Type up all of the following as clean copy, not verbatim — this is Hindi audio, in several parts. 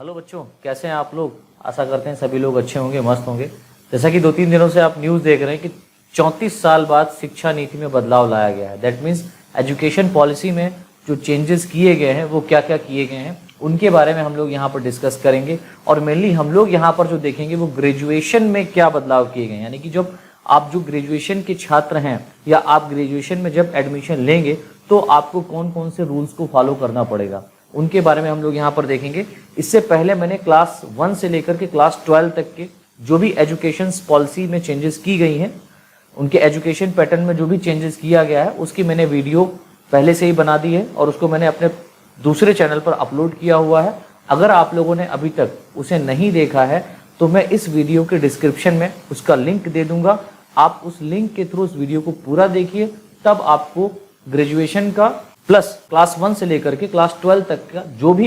हेलो बच्चों, कैसे हैं आप लोग। आशा करते हैं सभी लोग अच्छे होंगे, मस्त होंगे। जैसा कि 2-3 दिनों से आप न्यूज़ देख रहे हैं कि 34 साल बाद शिक्षा नीति में बदलाव लाया गया है। दैट मीन्स एजुकेशन पॉलिसी में जो चेंजेस किए गए हैं वो क्या क्या किए गए हैं उनके बारे में हम लोग यहाँ पर डिस्कस करेंगे। और मेनली हम लोग यहाँ पर जो देखेंगे वो ग्रेजुएशन में क्या बदलाव किए गए हैं, यानी कि जब आप जो ग्रेजुएशन के छात्र हैं या आप ग्रेजुएशन में जब एडमिशन लेंगे तो आपको कौन कौन से रूल्स को फॉलो करना पड़ेगा, उनके बारे में हम लोग यहाँ पर देखेंगे। इससे पहले मैंने क्लास 1 से लेकर के क्लास 12 तक के जो भी एजुकेशन पॉलिसी में चेंजेस की गई हैं, उनके एजुकेशन पैटर्न में जो भी चेंजेस किया गया है उसकी मैंने वीडियो पहले से ही बना दी है और उसको मैंने अपने दूसरे चैनल पर अपलोड किया हुआ है। अगर आप लोगों ने अभी तक उसे नहीं देखा है तो मैं इस वीडियो के डिस्क्रिप्शन में उसका लिंक दे दूंगा। आप उस लिंक के थ्रू उस वीडियो को पूरा देखिए, तब आपको ग्रेजुएशन का प्लस क्लास 1 से लेकर के क्लास 12 तक का जो भी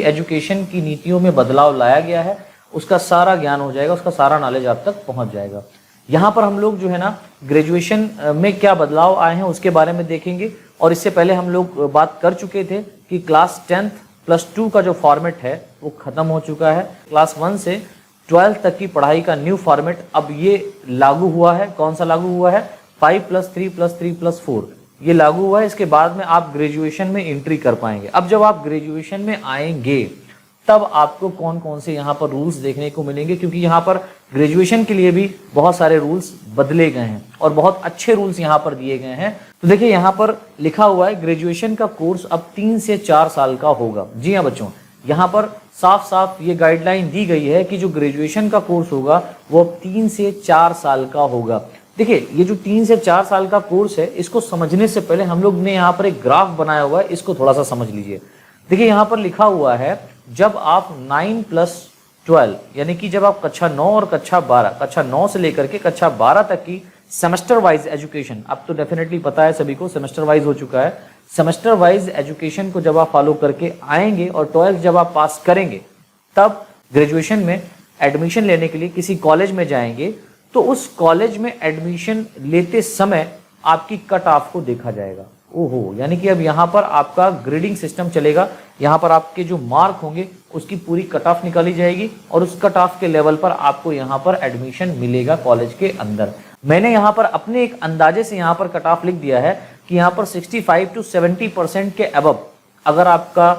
एजुकेशन की नीतियों में बदलाव लाया गया है उसका सारा ज्ञान हो जाएगा, उसका सारा नॉलेज आप तक पहुंच जाएगा। यहाँ पर हम लोग जो है ना ग्रेजुएशन में क्या बदलाव आए हैं उसके बारे में देखेंगे। और इससे पहले हम लोग बात कर चुके थे कि क्लास 10 प्लस 2 का जो फॉर्मेट है वो खत्म हो चुका है। क्लास 1 से 12 तक की पढ़ाई का न्यू फॉर्मेट अब ये लागू हुआ है। कौन सा लागू हुआ है? 5+3+3+4 ये लागू हुआ है। इसके बाद में आप ग्रेजुएशन में एंट्री कर पाएंगे। अब जब आप ग्रेजुएशन में आएंगे तब आपको कौन कौन से यहाँ पर रूल्स देखने को मिलेंगे, क्योंकि यहाँ पर ग्रेजुएशन के लिए भी बहुत सारे रूल्स बदले गए हैं और बहुत अच्छे रूल्स यहाँ पर दिए गए हैं। तो देखिए यहाँ पर लिखा हुआ है ग्रेजुएशन का कोर्स अब 3 से 4 साल का होगा। जी हाँ बच्चों, यहाँ पर साफ साफ ये गाइडलाइन दी गई है कि जो ग्रेजुएशन का कोर्स होगा वो अब 3 से 4 साल का होगा। देखिए ये जो 3 से 4 साल का कोर्स है इसको समझने से पहले हम लोग ने यहाँ पर एक ग्राफ बनाया हुआ है, इसको थोड़ा सा समझ लीजिए। देखिए यहाँ पर लिखा हुआ है जब आप 9+12 यानी कि जब आप कक्षा 9 और कक्षा 9 से लेकर के कक्षा 12 तक की सेमेस्टर वाइज एजुकेशन, अब तो डेफिनेटली पता है सभी को सेमेस्टर वाइज हो चुका है, सेमेस्टर वाइज एजुकेशन को जब आप फॉलो करके आएंगे और 12th जब आप पास करेंगे तब ग्रेजुएशन में एडमिशन लेने के लिए किसी कॉलेज में जाएंगे तो उस कॉलेज में एडमिशन लेते समय आपकी कट ऑफ को देखा जाएगा। ओहो, यानी कि अब यहाँ पर आपका ग्रेडिंग सिस्टम चलेगा। यहाँ पर आपके जो मार्क होंगे उसकी पूरी कट ऑफ निकाली जाएगी और उस कट ऑफ के लेवल पर आपको यहाँ पर एडमिशन मिलेगा कॉलेज के अंदर। मैंने यहाँ पर अपने एक अंदाजे से यहाँ पर कट ऑफ लिख दिया है कि यहाँ पर 65 to 70% के अबव अगर आपका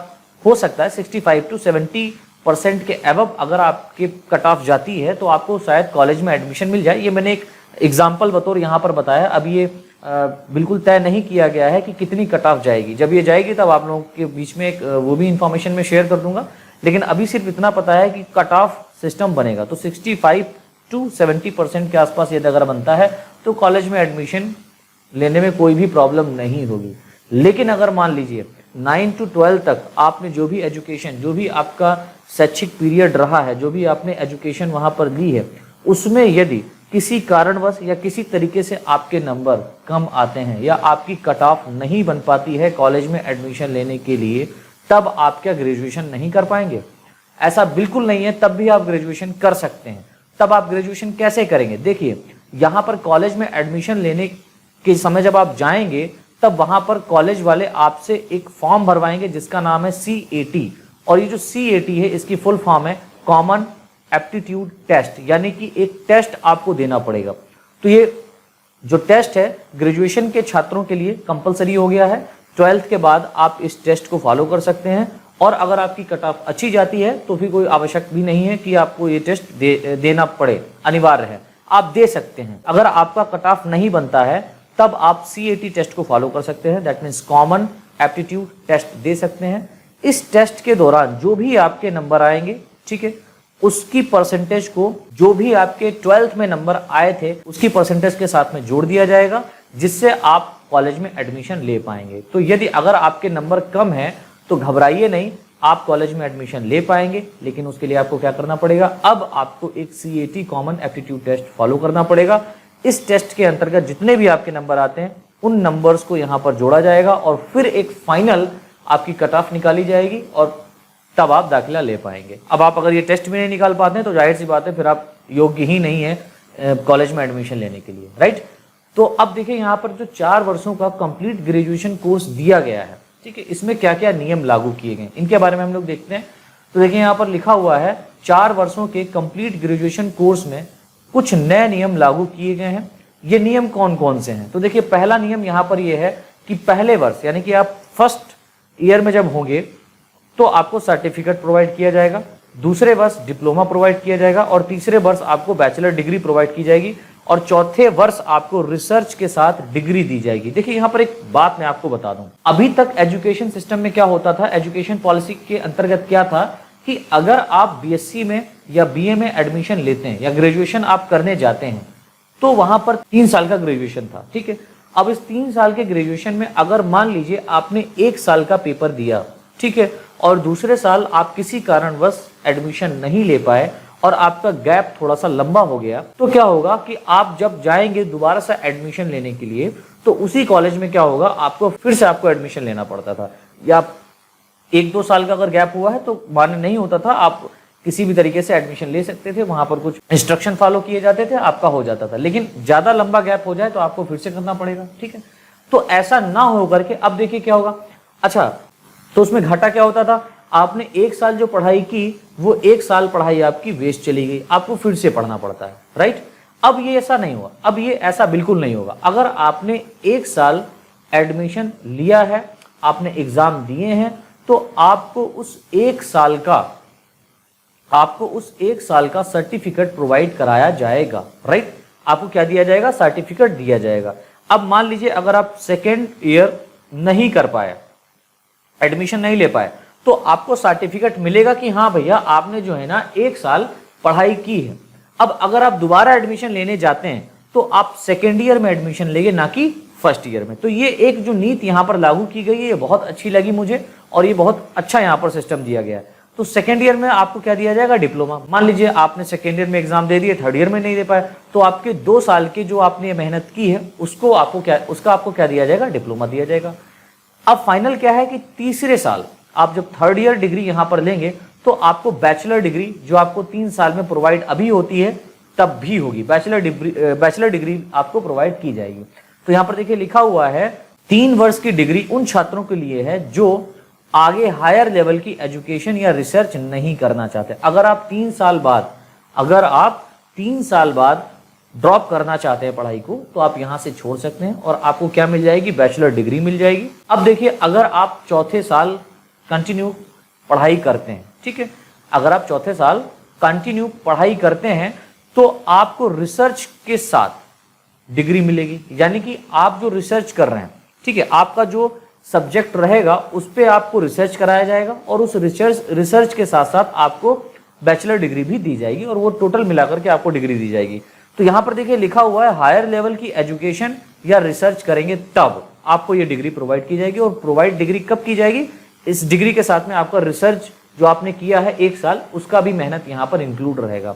हो सकता है, 65 to 70% के अबव अगर आपके कट ऑफ जाती है तो आपको शायद कॉलेज में एडमिशन मिल जाए। ये मैंने एक एग्जाम्पल बतौर यहाँ पर बताया। अब ये बिल्कुल तय नहीं किया गया है कि कितनी कट ऑफ जाएगी। जब ये जाएगी तब आप लोगों के बीच में एक वो भी इंफॉर्मेशन में शेयर कर दूंगा, लेकिन अभी सिर्फ इतना पता है कि कट ऑफ सिस्टम बनेगा। तो 65 to 70% के आसपास ये अगर बनता है तो कॉलेज में एडमिशन लेने में कोई भी प्रॉब्लम नहीं होगी। लेकिन अगर मान लीजिए 9 to 12 तक आपने जो भी एजुकेशन, जो भी आपका शैक्षिक पीरियड रहा है, जो भी आपने एजुकेशन वहां पर ली है, उसमें यदि किसी कारणवश या किसी तरीके से आपके नंबर कम आते हैं या आपकी कट ऑफ नहीं बन पाती है कॉलेज में एडमिशन लेने के लिए, तब आप क्या ग्रेजुएशन नहीं कर पाएंगे? ऐसा बिल्कुल नहीं है, तब भी आप ग्रेजुएशन कर सकते हैं। तब आप ग्रेजुएशन कैसे करेंगे? देखिए यहाँ पर कॉलेज में एडमिशन लेने के समय जब आप जाएंगे तब वहां पर कॉलेज वाले आपसे एक फॉर्म भरवाएंगे जिसका नाम है CAT। और ये जो CAT है इसकी फुल फॉर्म है कॉमन एप्टीट्यूड टेस्ट, यानी कि एक टेस्ट आपको देना पड़ेगा। तो ये जो टेस्ट है ग्रेजुएशन के छात्रों के लिए कंपलसरी हो गया है। 12th के बाद आप इस टेस्ट को फॉलो कर सकते हैं और अगर आपकी कट ऑफ अच्छी जाती है तो फिर कोई आवश्यक भी नहीं है कि आपको ये टेस्ट देना पड़े, अनिवार्य है, आप दे सकते हैं। अगर आपका कट ऑफ नहीं बनता है तब आप CAT टेस्ट को फॉलो कर सकते हैं, that means common aptitude test दे सकते हैं। इस टेस्ट के दौरान जो भी आपके नंबर आएंगे, ठीक है, उसकी परसेंटेज को जो भी आपके 12th में नंबर आए थे उसकी परसेंटेज के साथ में जोड़ दिया जाएगा, जिससे आप कॉलेज में एडमिशन ले पाएंगे। तो यदि अगर आपके नंबर कम है तो घबराइए नहीं, आप कॉलेज में एडमिशन ले पाएंगे। लेकिन उसके लिए आपको क्या करना पड़ेगा? अब आपको एक CAT common aptitude test follow करना पड़ेगा। इस टेस्ट के अंतर्गत जितने भी आपके नंबर आते हैं उन नंबर्स को यहाँ पर जोड़ा जाएगा और फिर एक फाइनल आपकी कट ऑफ निकाली जाएगी और तब आप दाखिला ले पाएंगे। अब आप अगर ये टेस्ट भी नहीं निकाल पाते हैं तो जाहिर सी बात है फिर आप योग्य ही नहीं है कॉलेज में एडमिशन लेने के लिए, राइट। तो अब देखिए यहाँ पर जो 4 वर्षों का कंप्लीट ग्रेजुएशन कोर्स दिया गया है, ठीक है, इसमें क्या क्या नियम लागू किए गए इनके बारे में हम लोग देखते हैं। तो देखिए यहाँ पर लिखा हुआ है 4 वर्षों के कंप्लीट ग्रेजुएशन कोर्स में कुछ नए नियम लागू किए गए हैं। ये नियम कौन कौन से हैं? तो देखिए पहला नियम यहाँ पर ये है कि पहले वर्ष यानी कि आप फर्स्ट ईयर में जब होंगे तो आपको सर्टिफिकेट प्रोवाइड किया जाएगा, दूसरे वर्ष डिप्लोमा प्रोवाइड किया जाएगा और तीसरे वर्ष आपको बैचलर डिग्री प्रोवाइड की जाएगी और चौथे वर्ष आपको रिसर्च के साथ डिग्री दी जाएगी। देखिए यहाँ पर एक बात मैं आपको बता दूं, अभी तक एजुकेशन सिस्टम में क्या होता था, एजुकेशन पॉलिसी के अंतर्गत क्या था कि अगर आप बीएससी में या बीए में एडमिशन लेते हैं या ग्रेजुएशन आप करने जाते हैं तो वहां पर 3 साल का ग्रेजुएशन था, ठीक है। अब इस 3 साल के ग्रेजुएशन में अगर मान लीजिए आपने 1 साल का पेपर दिया, ठीक है, और दूसरे साल आप किसी कारणवश एडमिशन नहीं ले पाए और आपका गैप थोड़ा सा लंबा हो गया, तो क्या होगा कि आप जब जाएंगे दोबारा से एडमिशन लेने के लिए तो उसी कॉलेज में क्या होगा, आपको फिर से आपको एडमिशन लेना पड़ता था। या 1-2 साल का अगर गैप हुआ है तो मान्य नहीं होता था, आप किसी भी तरीके से एडमिशन ले सकते थे, वहां पर कुछ इंस्ट्रक्शन फॉलो किए जाते थे, आपका हो जाता था। लेकिन ज्यादा लंबा गैप हो जाए तो आपको फिर से करना पड़ेगा, ठीक है। तो ऐसा ना हो करके अब देखिए क्या होगा। अच्छा, तो उसमें घाटा क्या होता था, आपने 1 साल जो पढ़ाई की वो 1 साल पढ़ाई आपकी वेस्ट चली गई, आपको फिर से पढ़ना पड़ता है, राइट। अब ये ऐसा नहीं हुआ, अब ये ऐसा बिल्कुल नहीं होगा। अगर आपने 1 साल एडमिशन लिया है, आपने एग्जाम दिए हैं, तो आपको उस 1 साल का सर्टिफिकेट प्रोवाइड कराया जाएगा, राइट। आपको क्या दिया जाएगा, सर्टिफिकेट दिया जाएगा। अब मान लीजिए अगर आप सेकेंड ईयर नहीं कर पाए, एडमिशन नहीं ले पाए, तो आपको सर्टिफिकेट मिलेगा कि हाँ भैया आपने जो है ना 1 साल पढ़ाई की है। अब अगर आप दोबारा एडमिशन लेने जाते हैं तो आप सेकेंड ईयर में एडमिशन लेंगे, ना कि फर्स्ट ईयर में। तो ये एक जो नीति यहाँ पर लागू की गई है ये बहुत अच्छी लगी मुझे और ये बहुत अच्छा यहाँ पर सिस्टम दिया गया है। तो सेकेंड ईयर में आपको क्या दिया जाएगा, डिप्लोमा। मान लीजिए आपने सेकेंड ईयर में एग्जाम दे दिए, थर्ड ईयर में नहीं दे पाए, तो आपके 2 साल के जो आपने मेहनत की है उसका आपको क्या दिया जाएगा, डिप्लोमा दिया जाएगा। अब फाइनल क्या है कि तीसरे साल आप जब थर्ड ईयर डिग्री यहां पर लेंगे तो आपको बैचलर डिग्री जो आपको 3 साल में प्रोवाइड अभी होती है तब भी होगी, बैचलर डिग्री आपको प्रोवाइड की जाएगी। तो यहां पर देखिए लिखा हुआ है 3 वर्ष की डिग्री उन छात्रों के लिए है जो आगे हायर लेवल की एजुकेशन या रिसर्च नहीं करना चाहते। अगर आप 3 साल बाद ड्रॉप करना चाहते हैं पढ़ाई को तो आप यहां से छोड़ सकते हैं और आपको क्या मिल जाएगी, बैचलर डिग्री मिल जाएगी। अब देखिए अगर आप चौथे साल कंटिन्यू पढ़ाई करते हैं, ठीक है, अगर आप चौथे साल कंटिन्यू पढ़ाई करते हैं तो आपको रिसर्च के साथ डिग्री मिलेगी। यानी कि आप जो रिसर्च कर रहे हैं, ठीक है, आपका जो सब्जेक्ट रहेगा उस पर आपको रिसर्च कराया जाएगा और उस रिसर्च के साथ साथ आपको बैचलर डिग्री भी दी जाएगी और वो टोटल मिलाकर के आपको डिग्री दी जाएगी। तो यहां पर देखिए लिखा हुआ है हायर लेवल की एजुकेशन या रिसर्च करेंगे तब आपको ये डिग्री प्रोवाइड की जाएगी। और प्रोवाइड डिग्री कब की जाएगी, इस डिग्री के साथ में आपका रिसर्च जो आपने किया है 1 साल उसका भी मेहनत यहाँ पर इंक्लूड रहेगा।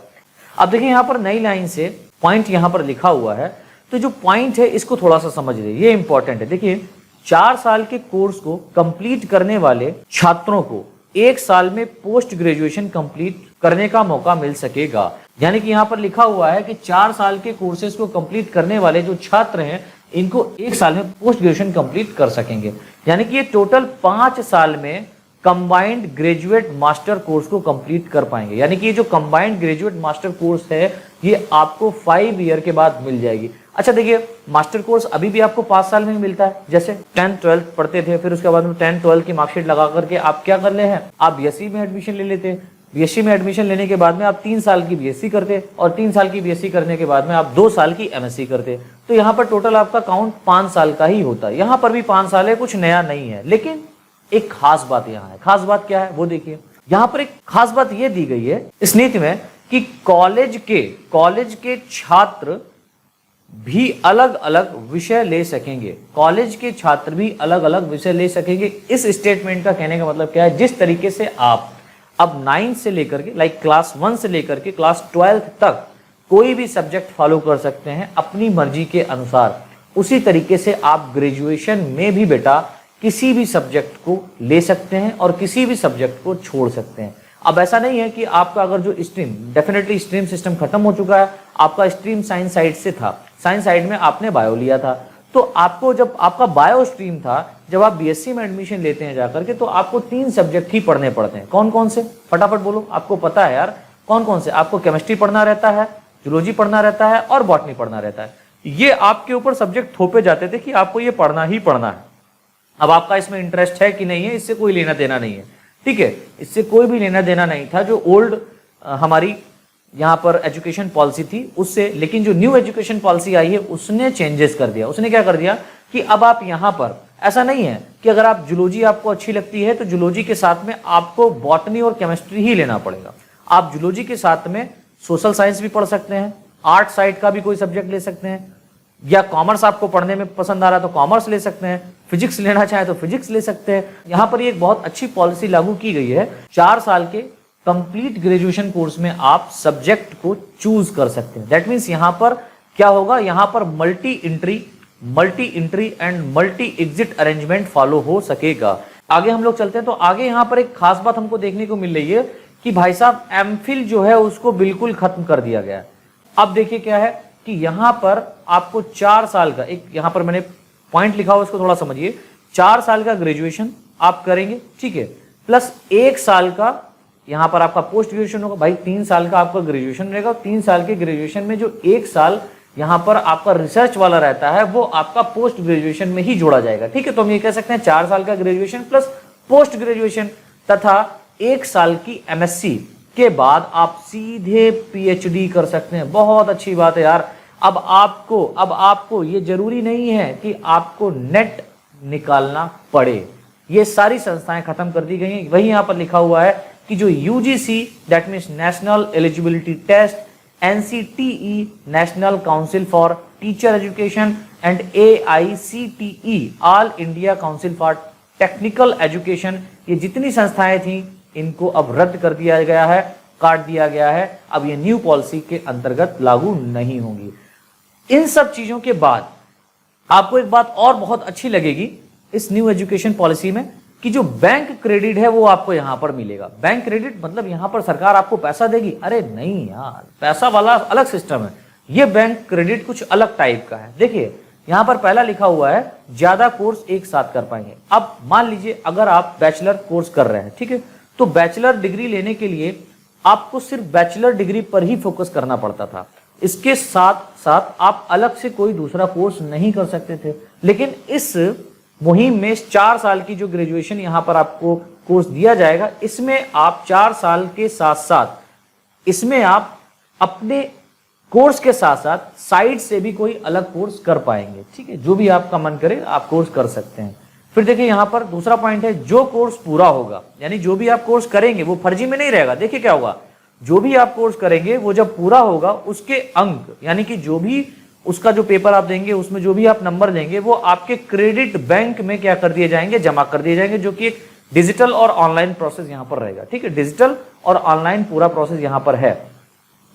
अब देखिए यहाँ पर नई लाइन से पॉइंट यहाँ पर लिखा हुआ है, तो जो पॉइंट है इसको थोड़ा सा समझ लीजिए, ये इंपॉर्टेंट है। देखिए 4 साल के कोर्स को कंप्लीट करने वाले छात्रों को 1 साल में पोस्ट ग्रेजुएशन कंप्लीट करने का मौका मिल सकेगा। यानी कि यहाँ पर लिखा हुआ है कि 4 साल के कोर्सेज को कंप्लीट करने वाले जो छात्र हैं इनको 1 साल में पोस्ट ग्रेजुएशन कंप्लीट कर सकेंगे। यानी कि ये टोटल 5 साल में कंबाइंड ग्रेजुएट मास्टर कोर्स को कंप्लीट कर पाएंगे। यानी कि ये जो कंबाइंड ग्रेजुएट मास्टर कोर्स है ये आपको 5 ईयर के बाद मिल जाएगी। अच्छा देखिए मास्टर कोर्स अभी भी आपको 5 साल में ही मिलता है। जैसे 10th 12th पढ़ते थे, फिर उसके बाद में 10th 12th की मार्कशीट लगा करके आप क्या कर ले हैं, आप बीएससी में एडमिशन ले लेते हैं। बीएससी में एडमिशन लेने के बाद में आप 3 साल की बीएससी करते और 3 साल की बीएससी करने के बाद में आप 2 साल की एमएससी करते। तो यहाँ पर टोटल आपका काउंट 5 साल का ही होता है। यहाँ पर भी 5 साल है, कुछ नया नहीं है। लेकिन एक खास बात यहाँ है, खास बात क्या है वो देखिए। यहाँ पर एक खास बात ये दी गई है इस नीति में कि कॉलेज के छात्र भी अलग अलग विषय ले सकेंगे। कॉलेज के छात्र भी अलग अलग विषय ले सकेंगे। इस स्टेटमेंट का कहने का मतलब क्या है, जिस तरीके से आप अब 9 से लेकर के क्लास 1 से लेकर के क्लास 12 तक कोई भी सब्जेक्ट फॉलो कर सकते हैं अपनी मर्जी के अनुसार, उसी तरीके से आप ग्रेजुएशन में भी बेटा किसी भी सब्जेक्ट को ले सकते हैं और किसी भी सब्जेक्ट को छोड़ सकते हैं। अब ऐसा नहीं है कि आपका अगर जो स्ट्रीम, डेफिनेटली स्ट्रीम सिस्टम खत्म हो चुका है, आपका स्ट्रीम साइंस साइड से था, साइंस साइड में आपने बायो लिया था, तो आपको जब आपका बायो स्ट्रीम था, जब आप बीएससी में एडमिशन लेते हैं जाकर के, तो आपको 3 सब्जेक्ट ही पढ़ने पड़ते हैं। कौन कौन से, फटाफट बोलो, आपको पता है यार कौन कौन से? आपको केमिस्ट्री पढ़ना रहता है, जूलॉजी पढ़ना रहता है और बॉटनी पढ़ना रहता है। ये आपके ऊपर सब्जेक्ट थोपे जाते थे कि आपको ये पढ़ना ही पढ़ना है। अब आपका इसमें इंटरेस्ट है कि नहीं है, इससे कोई लेना देना नहीं है, ठीक है, इससे कोई भी लेना देना नहीं था। जो ओल्ड हमारी यहाँ पर एजुकेशन पॉलिसी थी उससे, लेकिन जो न्यू एजुकेशन पॉलिसी आई है उसने चेंजेस कर दिया। उसने क्या कर दिया कि अब आप यहाँ पर ऐसा नहीं है कि अगर आप जूलॉजी आपको अच्छी लगती है तो जूलॉजी के साथ में आपको बॉटनी और केमिस्ट्री ही लेना पड़ेगा। आप जूलॉजी के साथ में सोशल साइंस भी पढ़ सकते हैं, आर्ट साइड का भी कोई सब्जेक्ट ले सकते हैं, या कॉमर्स आपको पढ़ने में पसंद आ रहा है तो कॉमर्स ले सकते हैं, फिजिक्स लेना चाहे तो फिजिक्स ले सकते हैं। यहाँ पर एक बहुत अच्छी पॉलिसी लागू की गई है, 4 साल के कंप्लीट ग्रेजुएशन कोर्स में आप सब्जेक्ट को चूज कर सकते हैं। दैट मीन्स यहाँ पर क्या होगा, यहाँ पर multi entry and multi exit arrangement follow हो सकेगा। आगे हम लोग चलते हैं तो आगे यहाँ पर एक खास बात हमको देखने को मिल रही है कि भाई साहब एमफिल जो है उसको बिल्कुल खत्म कर दिया गया है। अब देखिए क्या है कि यहां पर आपको 4 साल का, एक यहां पर मैंने पॉइंट लिखा हुआ, उसको थोड़ा समझिए, 4 साल का ग्रेजुएशन आप करेंगे, ठीक है, प्लस 1 साल का यहां पर आपका पोस्ट ग्रेजुएशन होगा। भाई 3 साल का आपका ग्रेजुएशन रहेगा, 3 साल के ग्रेजुएशन में जो 1 साल यहां पर आपका रिसर्च वाला रहता है वो आपका पोस्ट ग्रेजुएशन में ही जोड़ा जाएगा, ठीक है। तो हम ये कह सकते हैं 4 साल का ग्रेजुएशन प्लस पोस्ट ग्रेजुएशन तथा 1 साल की एमएससी के बाद आप सीधे पीएचडी कर सकते हैं। बहुत अच्छी बात है यार। अब आपको ये जरूरी नहीं है कि आपको नेट निकालना पड़े, ये सारी संस्थाएं खत्म कर दी गई हैं। वही यहां पर लिखा हुआ है कि जो UGC that means national eligibility test, NCTE national council for teacher education and AICTE all India council for technical education, ये जितनी संस्थाएं थी इनको अब रद्द कर दिया गया है, काट दिया गया है। अब ये न्यू पॉलिसी के अंतर्गत लागू नहीं होंगी। इन सब चीजों के बाद आपको एक बात और बहुत अच्छी लगेगी इस न्यू एजुकेशन पॉलिसी में कि जो बैंक क्रेडिट है वो आपको यहां पर मिलेगा। बैंक क्रेडिट मतलब यहां पर सरकार आपको पैसा देगी? अरे नहीं यार, पैसा वाला अलग सिस्टम है, ये बैंक क्रेडिट कुछ अलग टाइप का है। देखिए यहां पर पहला लिखा हुआ है ज्यादा कोर्स एक साथ कर पाएंगे। अब मान लीजिए अगर आप बैचलर कोर्स कर रहे हैं, ठीक है, तो बैचलर डिग्री लेने के लिए आपको सिर्फ बैचलर डिग्री पर ही फोकस करना पड़ता था, इसके साथ साथ आप अलग से कोई दूसरा कोर्स नहीं कर सकते थे। लेकिन इस मुहिम में 4 साल की जो ग्रेजुएशन यहां पर आपको कोर्स दिया जाएगा, इसमें आप 4 साल के साथ साथ इसमें आप अपने कोर्स के साथ साथ साइड से भी कोई अलग कोर्स कर पाएंगे, ठीक है, जो भी आपका मन करे आप कोर्स कर सकते हैं। फिर देखिए यहां पर दूसरा पॉइंट है, जो कोर्स पूरा होगा, यानी जो भी आप कोर्स करेंगे वो फर्जी में नहीं रहेगा। देखिए क्या होगा, जो भी आप कोर्स करेंगे वो जब पूरा होगा उसके अंक, यानी कि जो भी उसका जो पेपर आप देंगे उसमें जो भी आप नंबर लेंगे वो आपके क्रेडिट बैंक में क्या कर दिए जाएंगे, जमा कर दिए जाएंगे, जो कि एक डिजिटल और ऑनलाइन प्रोसेस यहां पर रहेगा, ठीक है, डिजिटल और ऑनलाइन पूरा प्रोसेस यहां पर है,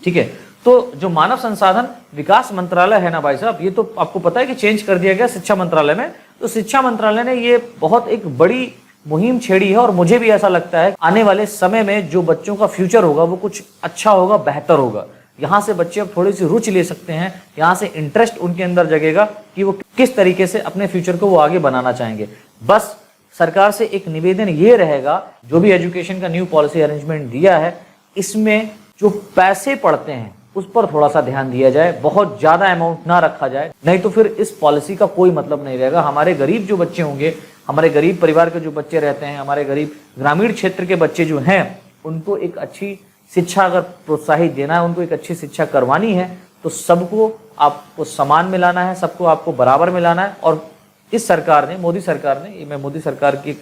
ठीक है। तो जो मानव संसाधन विकास मंत्रालय है ना भाई साहब, ये तो आपको पता है कि चेंज कर दिया गया शिक्षा मंत्रालय में। तो शिक्षा मंत्रालय ने ये बहुत एक बड़ी मुहिम छेड़ी है और मुझे भी ऐसा लगता है आने वाले समय में जो बच्चों का फ्यूचर होगा वो कुछ अच्छा होगा, बेहतर होगा। यहाँ से बच्चे अब थोड़ी सी रुचि ले सकते हैं, यहाँ से इंटरेस्ट उनके अंदर जगेगा कि वो किस तरीके से अपने फ्यूचर को वो आगे बनाना चाहेंगे। बस सरकार से एक निवेदन ये रहेगा, जो भी एजुकेशन का न्यू पॉलिसी अरेंजमेंट दिया है इसमें जो पैसे पड़ते हैं उस पर थोड़ा सा ध्यान दिया जाए, बहुत ज्यादा अमाउंट ना रखा जाए, नहीं तो फिर इस पॉलिसी का कोई मतलब नहीं रहेगा। हमारे गरीब जो बच्चे होंगे, हमारे गरीब परिवार के जो बच्चे रहते हैं, हमारे गरीब ग्रामीण क्षेत्र के बच्चे जो हैं, उनको एक अच्छी शिक्षा अगर प्रोत्साहित देना है, उनको एक अच्छी शिक्षा करवानी है, तो सबको आपको समान मिलाना है, सबको आपको बराबर मिलाना है। और इस सरकार ने, मोदी सरकार ने, मैं मोदी सरकार की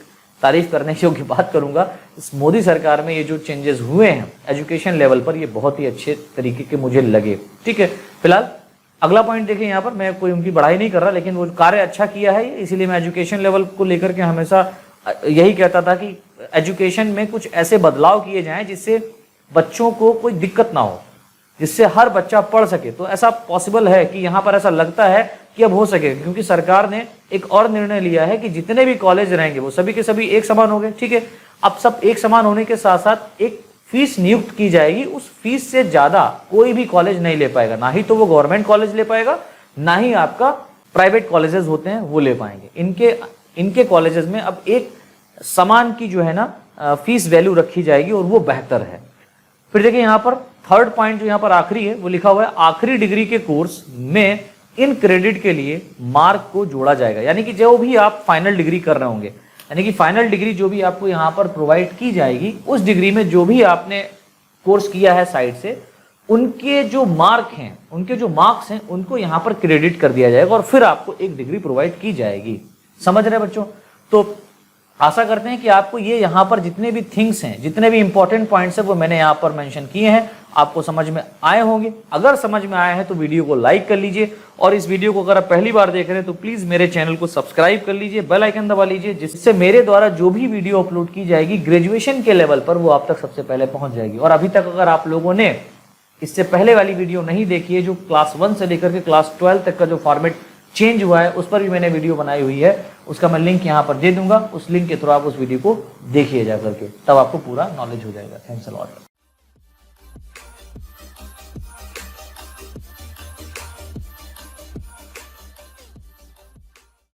तारीफ करने योग्य बात करूंगा, इस मोदी सरकार में ये जो चेंजेस हुए हैं एजुकेशन लेवल पर, ये बहुत ही अच्छे तरीके के मुझे लगे, ठीक है। फिलहाल अगला पॉइंट देखिए, यहाँ पर मैं कोई उनकी बढ़ाई नहीं कर रहा, लेकिन वो कार्य अच्छा किया है, इसीलिए मैं एजुकेशन लेवल को लेकर के हमेशा यही कहता था कि एजुकेशन में कुछ ऐसे बदलाव किए जाएं जिससे बच्चों को कोई दिक्कत ना हो, जिससे हर बच्चा पढ़ सके। तो ऐसा पॉसिबल है कि यहाँ पर ऐसा लगता है कि अब हो सके, क्योंकि सरकार ने एक और निर्णय लिया है कि जितने भी कॉलेज रहेंगे वो सभी के सभी एक समान हो गए, ठीक है। अब सब एक समान होने के साथ साथ एक फीस नियुक्त की जाएगी, उस फीस से ज्यादा कोई भी कॉलेज नहीं ले पाएगा, ना ही तो वो गवर्नमेंट कॉलेज ले पाएगा, ना ही आपका प्राइवेट कॉलेजेस होते हैं वो ले पाएंगे। इनके कॉलेजेस में अब एक समान की जो है ना फीस वैल्यू रखी जाएगी और वो बेहतर है। फिर देखिए यहाँ पर थर्ड पॉइंट जो यहाँ पर आखिरी है वो लिखा हुआ है, आखिरी डिग्री के कोर्स में इन क्रेडिट के लिए मार्क को जोड़ा जाएगा। यानी कि जो भी आप फाइनल डिग्री कर रहे होंगे, यानी कि फाइनल डिग्री जो भी आपको यहाँ पर प्रोवाइड की जाएगी, उस डिग्री में जो भी आपने कोर्स किया है साइड से, उनके जो मार्क हैं, उनके जो मार्क्स हैं, उनको यहाँ पर क्रेडिट कर दिया जाएगा और फिर आपको एक डिग्री प्रोवाइड की जाएगी। समझ रहे हैं बच्चों? तो आशा करते हैं कि आपको ये यहाँ पर जितने भी थिंग्स हैं, जितने भी इंपॉर्टेंट पॉइंट्स हैं वो मैंने यहाँ पर मेंशन किए हैं, आपको समझ में आए होंगे। अगर समझ में आया है तो वीडियो को लाइक कर लीजिए और इस वीडियो को अगर आप पहली बार देख रहे हैं तो प्लीज मेरे चैनल को सब्सक्राइब कर लीजिए, बेल आइकन दबा लीजिए, जिससे मेरे द्वारा जो भी वीडियो अपलोड की जाएगी ग्रेजुएशन के लेवल पर वो आप तक सबसे पहले पहुंच जाएगी। और अभी तक अगर आप लोगों ने इससे पहले वाली वीडियो नहीं देखी है, जो क्लास 1 से लेकर के क्लास 12 तक का जो फॉर्मेट चेंज हुआ है उस पर भी मैंने वीडियो बनाई हुई है, उसका मैं लिंक यहाँ पर दे दूंगा। उस लिंक के थ्रू आप उस वीडियो को देखिए जा करके, तब आपको पूरा नॉलेज हो जाएगा। Thanks a lot.